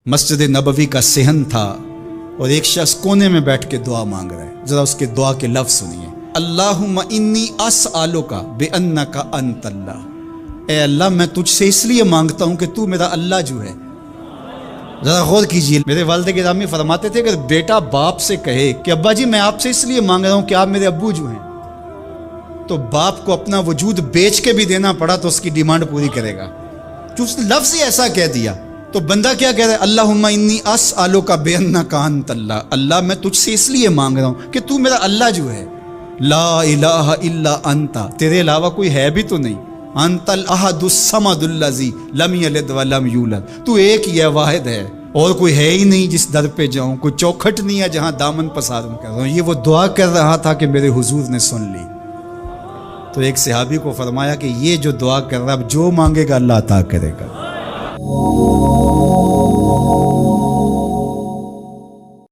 مسجد نبوی کا صحن تھا اور ایک شخص کونے میں بیٹھ کے دعا مانگ رہا ہے. ذرا اس کے دعا کے لفظ سنیے. اللہم انی اسألک بانک انت اللہ. اے اللہ میں تجھ سے اس لیے مانگتا ہوں کہ تو میرا اللہ جو ہے. ذرا غور کیجیے. میرے والد گرامی فرماتے تھے کہ بیٹا باپ سے کہے کہ ابا جی میں آپ سے اس لیے مانگ رہا ہوں کہ آپ میرے ابو جو ہیں، تو باپ کو اپنا وجود بیچ کے بھی دینا پڑا تو اس کی ڈیمانڈ پوری کرے گا. جو اس نے لفظ ہی ایسا کہہ دیا تو بندہ کیا کہہ رہا ہے؟ اللہم انی اسألک بانک انت اللہ. اللہ میں تجھ سے اس لیے مانگ رہا ہوں کہ تو میرا اللہ جو ہے. لا الہ الا انت، تیرے علاوہ کوئی ہے بھی تو نہیں. انت الاحد الصمد الذی لم یلد ولم یولد، تو ایک ہی ہے، واحد ہے، اور کوئی ہے ہی نہیں جس در پہ جاؤں، کوئی چوکھٹ نہیں ہے جہاں دامن پساروں. کر رہا ہوں یہ وہ دعا کر رہا تھا کہ میرے حضور نے سن لی. تو ایک صحابی کو فرمایا کہ یہ جو دعا کر رہا ہے اب جو مانگے گا اللہ عطا کرے گا.